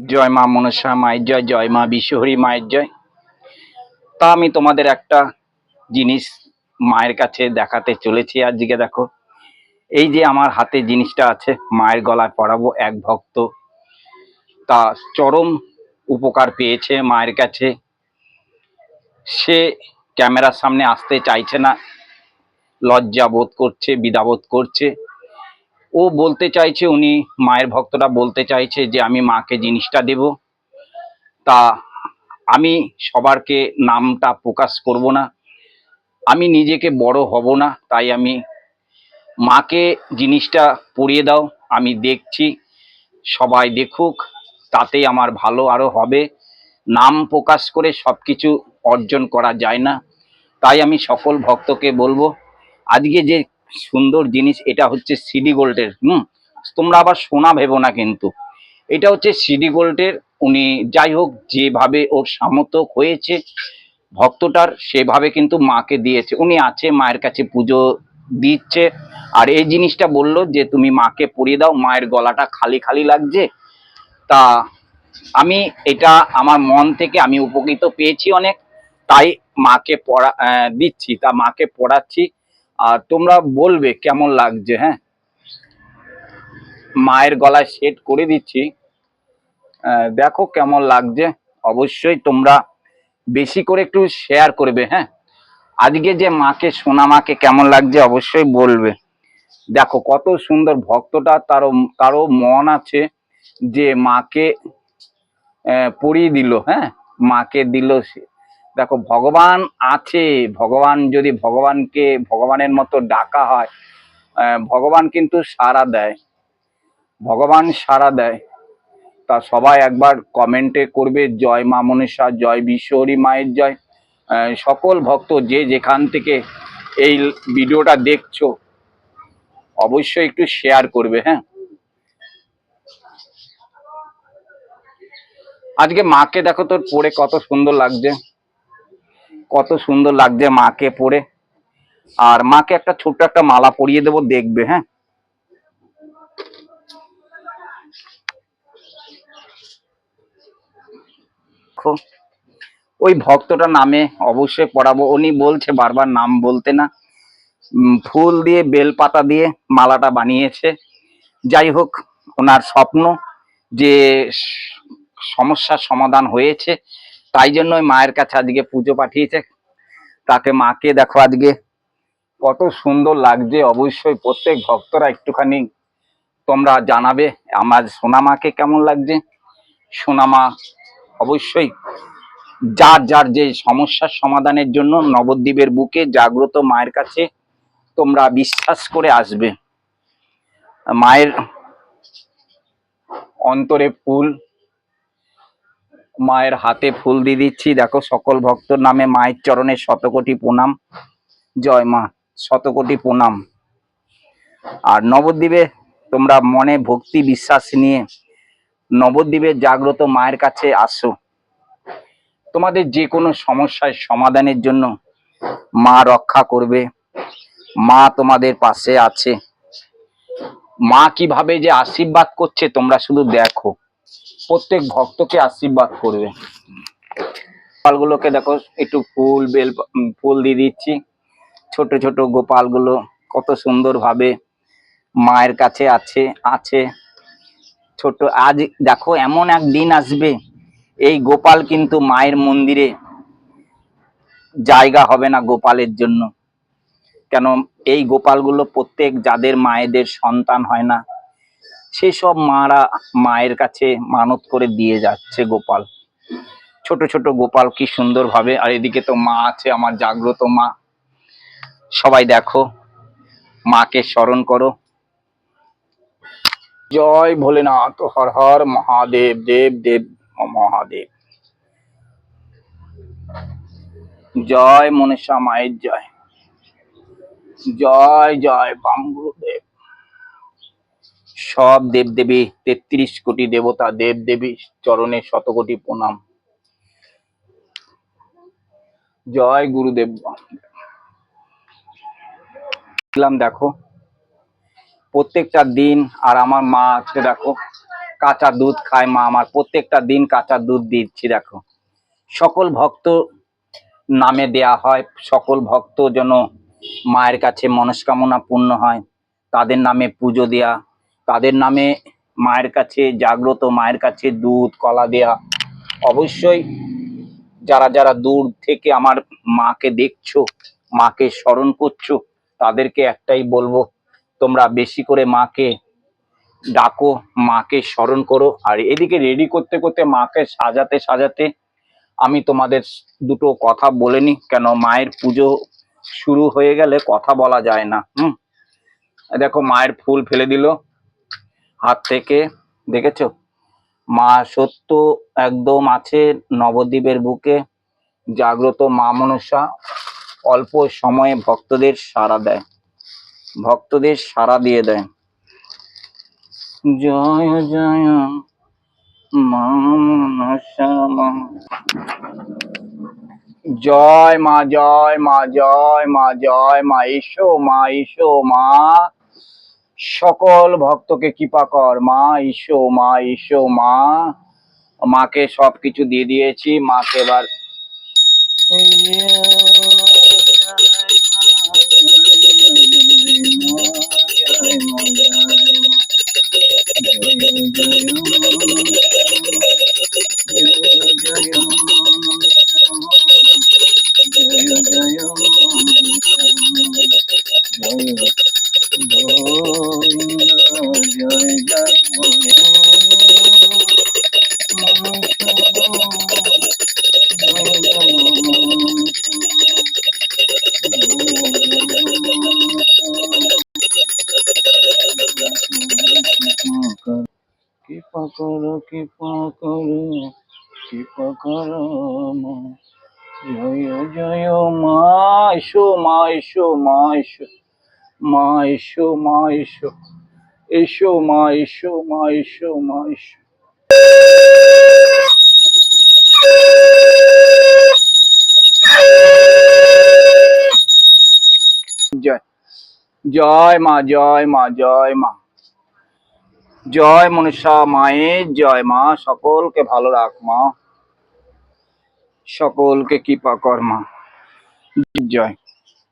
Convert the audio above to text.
জয় মা মনসা মায়ের জয়, জয় মা বিশ্বহরী মায়ের জয়। তা আমি তোমাদের একটা জিনিস মায়ের কাছে দেখাতে চলেছি আজকে। দেখো, এই যে আমার হাতে জিনিসটা আছে, মায়ের গলায় পরাবো। এক ভক্ত তা চরম উপকার পেয়েছে মায়ের কাছে। সে ক্যামেরার সামনে আসতে চাইছে না, লজ্জা বোধ করছে, দ্বিধাবোধ করছে। ও বলতে চাইছে, উনি মায়ের ভক্তটা বলতে চাইছে যে আমি মাকে জিনিসটা দেব। তা আমি সবারকে নামটা প্রকাশ করব না, আমি নিজেকে বড় হব না, তাই আমি মাকে জিনিসটা পরিয়ে দাও, আমি দেখছি, সবাই দেখুক, তাতেই আমার ভালো আরো হবে। নাম প্রকাশ করে সবকিছু অর্জন করা যায় না, তাই আমি সকল ভক্তকে বলবো, আজকে যে সুন্দর জিনিস, এটা হচ্ছে সিডি গোল্ডের। তোমরা আবার সোনা ভেবো না, কিন্তু এটা হচ্ছে সিডি গোল্ডের। উনি যাই হোক, যেভাবে ওর সামর্থ্য হয়েছে ভক্তটার, সেভাবে কিন্তু মাকে দিয়েছে। উনি আছে মায়ের কাছে পুজো দিচ্ছে, আর এই জিনিসটা বললো যে তুমি মাকে পরিয়ে দাও, মায়ের গলাটা খালি খালি লাগছে। তা আমি এটা আমার মন থেকে আমি উপকৃত পেয়েছি অনেক, তাই মাকে পড়া দিচ্ছি, তা মাকে পড়াচ্ছি। আর তোমরা বলবে কেমন লাগছে। হ্যাঁ, মায়ের গলায় সেট করে দিচ্ছি, দেখো কেমন লাগছে। অবশ্যই তোমরা বেশি করে একটু শেয়ার করবে। হ্যাঁ, আজকে যে মাকে, সোনা মাকে কেমন লাগছে অবশ্যই বলবে। দেখো কত সুন্দর ভক্তটা, তারও মন আছে যে মাকে পরিয়ে দিল। হ্যাঁ, মাকে দিল সে। দেখো ভগবান আছে, ভগবান যদি ভগবানকে ভগবানের মতো ডাকা হয়, ভগবান কিন্তু সাড়া দেয়, ভগবান সাড়া দেয়। তা সবাই একবার কমেন্টে করবে জয় মা মনসা, জয় বিশ্বহরী মায়ের জয়। সকল ভক্ত যে যেখান থেকে এই ভিডিওটা দেখছো অবশ্যই একটু শেয়ার করবে। হ্যাঁ, আজকে মাকে দেখো তোর পরে কত সুন্দর লাগছে, কত সুন্দর লাগছে মাকে পরে। আর মাকে একটা ছোট্ট একটা মালা পরিয়ে দেবো, দেখবে। হ্যাঁ, ওই ভক্তটা নামে অবশ্যই পড়াবো। উনি বলছে বারবার নাম বলতে না, ফুল দিয়ে বেলপাতা দিয়ে মালাটা বানিয়েছে। যাই হোক, ওনার স্বপ্ন যে সমস্যার সমাধান হয়েছে, তাই জন্য মায়ের কাছে আজকে পুজো পাঠিয়েছে। তাকে মাকে দেখো আজকে কত সুন্দর লাগছে। অবশ্যই প্রত্যেক ভক্তরা একটুখানি তোমরা জানাবে আমার সোনা মাকে কেমন লাগছে। সোনা মা অবশ্যই যার যার যে সমস্যার সমাধানের জন্য নবদ্বীপের বুকে জাগ্রত মায়ের কাছে তোমরা বিশ্বাস করে আসবে। মায়ের অন্তরে ফুল, মায়ের হাতে ফুল দিয়ে দিচ্ছি। দেখো সকল ভক্তর নামে মায়ের চরণে শতকোটি প্রণাম। জয় মা, শতকোটি প্রণাম। আর নবদ্বীপে তোমরা মনে ভক্তি বিশ্বাস নিয়ে নবদ্বীপের জাগ্রত মায়ের কাছে আসো, তোমাদের যে কোনো সমস্যার সমাধানের জন্য মা রক্ষা করবে, মা তোমাদের পাশে আছে। মা কিভাবে যে আশীর্বাদ করছে তোমরা শুধু দেখো, প্রত্যেক ভক্তকে আশীর্বাদ করবে। গোপালগুলোকে দেখো, একটু ফুল দিয়ে দিচ্ছি। ছোট ছোট গোপালগুলো কত সুন্দর ভাবে মায়ের কাছে আছে আছে ছোট। আজ দেখো এমন এক দিন আসবে, এই গোপাল কিন্তু মায়ের মন্দিরে জায়গা হবে না গোপালের জন্য। কেন, এই গোপালগুলো প্রত্যেক যাদের মায়েদের সন্তান হয় না, সেসব মারা মায়ের কাছে মানত করে দিয়ে যাচ্ছে গোপাল। ছোট ছোট গোপাল কি সুন্দর ভাবে। আর এদিকে তো মা আছে, আমার জাগ্রত মা। সবাই দেখো, মাকে স্মরণ করো। জয় ভোলেনাথ, হর হর মহাদেব, দেব দেব মহাদেব। জয় মনসা মায়ের জয়, জয় জয় বাম গুরুদেব। সব দেবদেবী, ৩৩ কোটি দেবতা দেব দেবী চরণে শতকোটি প্রণাম। জয় গুরুদেব। দেখো প্রত্যেকটা দিন, আর আমার মা আছে দেখো কাঁচা দুধ খায় মা আমার, প্রত্যেকটা দিন কাঁচা দুধ দিচ্ছি দেখো। সকল ভক্ত নামে দেয়া হয়, সকল ভক্ত যেন মায়ের কাছে মনস্কামনা পূর্ণ হয়, তাদের নামে পুজো দেয়া, তাদের নামে মায়ের কাছে জাগ্রত মায়ের কাছে দুধ কলা দেয়া। অবশ্যই যারা যারা দূর থেকে আমার মাকে দেখছো, মাকে স্মরণ করছো, তাদেরকে একটাই বলবো, তোমরা বেশি করে মাকে ডাকো, মাকে স্মরণ করো। আর এদিকে রেডি করতে করতে মাকে সাজাতে সাজাতে আমি তোমাদের দুটো কথা বলে নি, কেন মায়ের পুজো শুরু হয়ে গেলে কথা বলা যায় না। দেখো মায়ের ফুল ফেলে দিল হাত থেকে, দেখেছো? মা সত্য একদম আছে নবদ্বীপের বুকে, জাগ্রত মা মনসা অল্প সময়ে ভক্তদের সাড়া দেয়, ভক্তদের সাড়া দিয়ে দেয়। জয় জয় মা মনসা মা, জয় মা জয় মা জয় মা জয় মা, এসো মা এসো মা, সকল ভক্তকে কৃপা কর মা, এসো মা এসো মা। মাকে সবকিছু দিয়ে দিয়েছি, মাকে এবার কৃপা করো কৃপা করো কৃপা করো মা, জয় জয় মা, এসো মা এসো মা এসো মা, এসো মা এসো, এসো মা এসো মা এসো মা এসো। জয় জয় মা জয় মা জয় মা, জয় মনসা মায়ের জয় মা, সকলকে ভালো রাখ মা, সকলকে কৃপা কর মা, জয়।